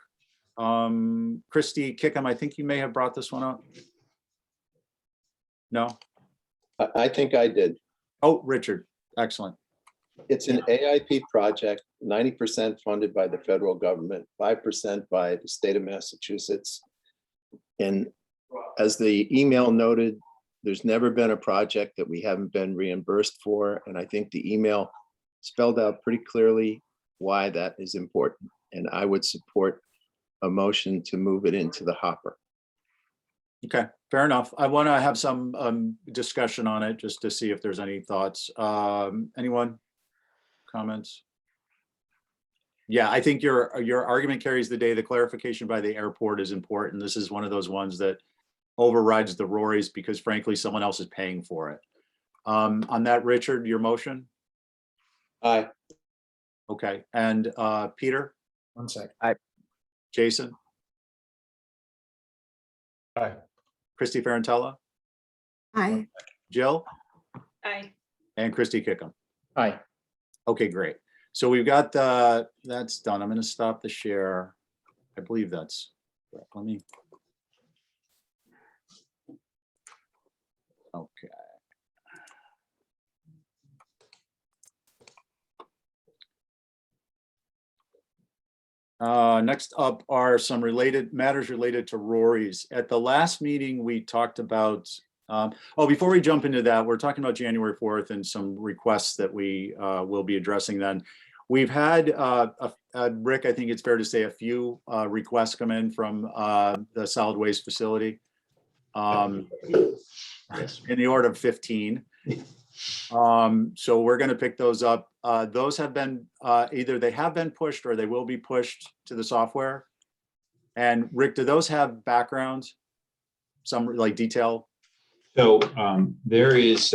Christy Kickham, I think you may have brought this one up. No? I think I did. Oh, Richard, excellent. It's an AIP project, 90% funded by the federal government, 5% by the state of Massachusetts. And as the email noted, there's never been a project that we haven't been reimbursed for. And I think the email spelled out pretty clearly why that is important. And I would support a motion to move it into the hopper. Okay, fair enough. I want to have some discussion on it just to see if there's any thoughts. Anyone? Comments? Yeah, I think your argument carries the day. The clarification by the airport is important. This is one of those ones that overrides the Rory's because frankly, someone else is paying for it. On that, Richard, your motion? Aye. Okay, and Peter? 1 sec. Jason? Aye. Christy Ferrantella? Hi. Jill? Aye. And Christy Kickham. Aye. Okay, great. So we've got that's done. I'm going to stop the share. I believe that's, let me. Okay. Next up are some matters related to Rory's. At the last meeting, we talked about, before we jump into that, we're talking about January 4th and some requests that we will be addressing then. We've had, Rick, I think it's fair to say a few requests come in from the solid waste facility. Yes. In the order of 15. So we're going to pick those up. Those have been either they have been pushed or they will be pushed to the software. And Rick, do those have backgrounds? Some like detail? So there is,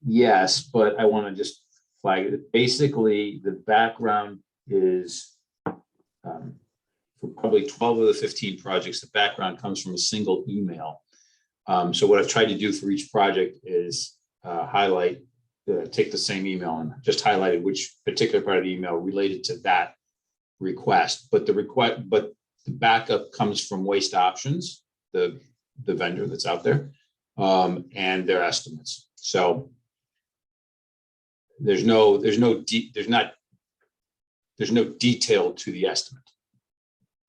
yes, but I want to just flag it. Basically, the background is for probably 12 of the 15 projects, the background comes from a single email. So what I've tried to do for each project is highlight, take the same email and just highlighted which particular part of the email related to that request. But the backup comes from Waste Options, the vendor that's out there, and their estimates. So there's no detail to the estimate.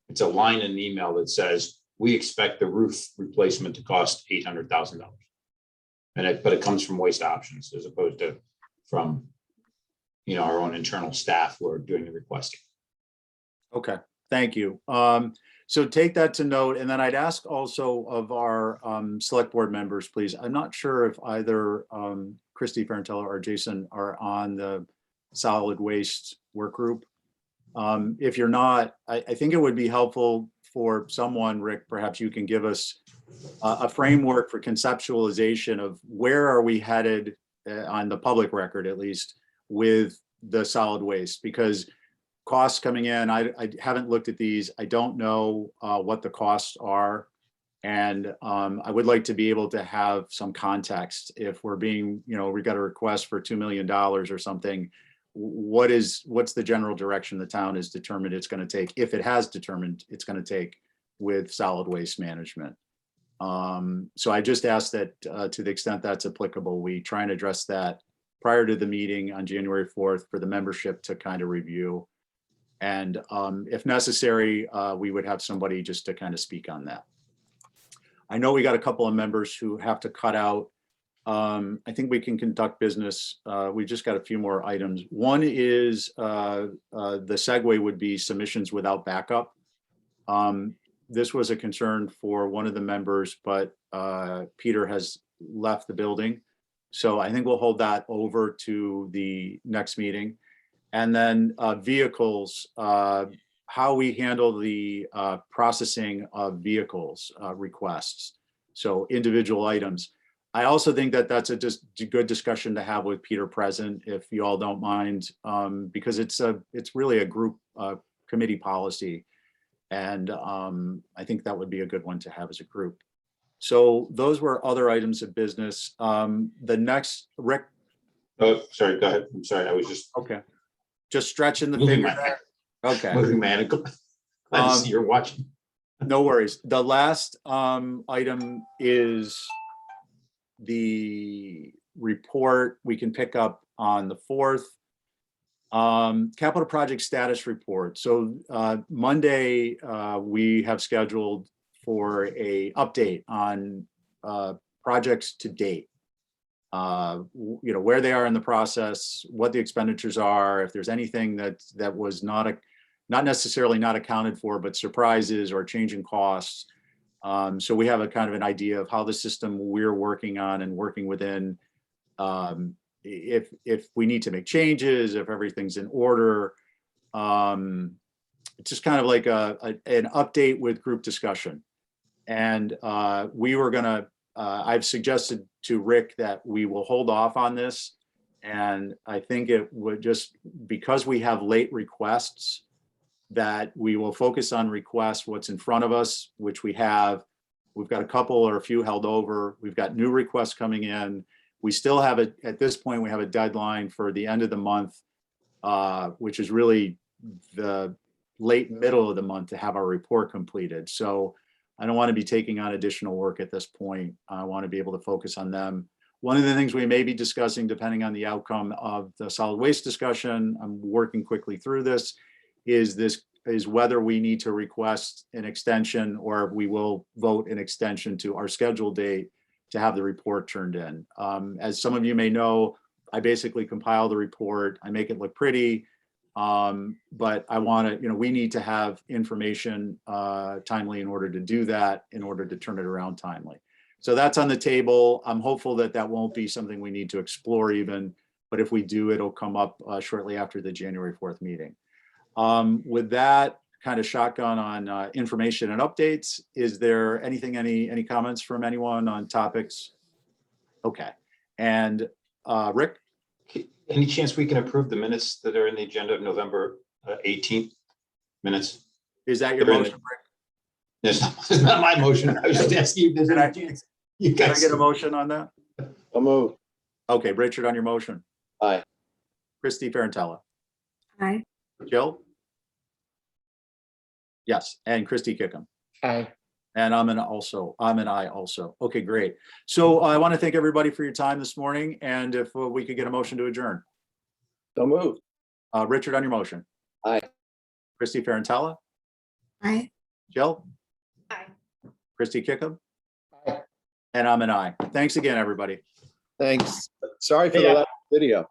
It's a line in the email that says, we expect the roof replacement to cost $800,000. But it comes from Waste Options as opposed to from, our own internal staff who are doing the requesting. Okay, thank you. So take that to note. And then I'd ask also of our select board members, please. I'm not sure if either Christy Ferrantella or Jason are on the solid waste work group. If you're not, I think it would be helpful for someone, Rick, perhaps you can give us a framework for conceptualization of where are we headed on the public record, at least, with the solid waste, because costs coming in, I haven't looked at these. I don't know what the costs are. And I would like to be able to have some context if we're being, we got a request for $2 million or something. What's the general direction the town has determined it's going to take, if it has determined it's going to take with solid waste management. So I just ask that to the extent that's applicable, we try and address that prior to the meeting on January 4th for the membership to kind of review. And if necessary, we would have somebody just to kind of speak on that. I know we got a couple of members who have to cut out. I think we can conduct business. We just got a few more items. One is the segue would be submissions without backup. This was a concern for one of the members, but Peter has left the building. So I think we'll hold that over to the next meeting. And then vehicles, how we handle the processing of vehicles requests. So individual items. I also think that that's a just good discussion to have with Peter present, if you all don't mind, because it's really a group committee policy. And I think that would be a good one to have as a group. So those were other items of business. The next, Rick. Oh, sorry, go ahead. I'm sorry, I was just. Okay. Just stretching the moving finger my- there. Okay. Moving my ankle. Glad to see you're watching. No worries. The last item is the report we can pick up on the 4th. Capital project status report. So Monday, we have scheduled for a update on projects to date. Where they are in the process, what the expenditures are, if there's anything that was not necessarily not accounted for, but surprises or changing costs. So we have a kind of an idea of how the system we're working on and working within, if we need to make changes, if everything's in order. It's just kind of like an update with group discussion. And we were gonna, I've suggested to Rick that we will hold off on this. And I think it would just, because we have late requests, that we will focus on requests, what's in front of us, which we have. We've got a couple or a few held over. We've got new requests coming in. We still have it at this point, we have a deadline for the end of the month, which is really the late middle of the month to have our report completed. So I don't want to be taking on additional work at this point. I want to be able to focus on them. One of the things we may be discussing, depending on the outcome of the solid waste discussion, I'm working quickly through this, is whether we need to request an extension or we will vote an extension to our scheduled date to have the report turned in. As some of you may know, I basically compile the report, I make it look pretty, but I want to, we need to have information timely in order to do that, in order to turn it around timely. So that's on the table. I'm hopeful that that won't be something we need to explore even, but if we do, it'll come up shortly after the January 4th meeting. With that kind of shotgun on information and updates, is there anything, any comments from anyone on topics? Okay. And Rick? Any chance we can approve the minutes that are in the agenda of November 18th minutes? Is that your They're in motion, Rick? It's not my motion. I was just asking if there's Can I- any chance. You Can I guys. get a motion on that? I'll move. Okay, Richard, on your motion. Aye. Christy Ferrantella. Aye. Jill? Yes, and Christy Kickham. Aye. And I'm an I also. Okay, great. So I want to thank everybody for your time this morning. And if we could get a motion to adjourn. So move. Richard, on your motion. Aye. Christy Ferrantella. Aye. Jill? Aye. Christy Kickham. Aye. And I'm an I. Thanks again, everybody. Thanks. Sorry for Hey, the last video.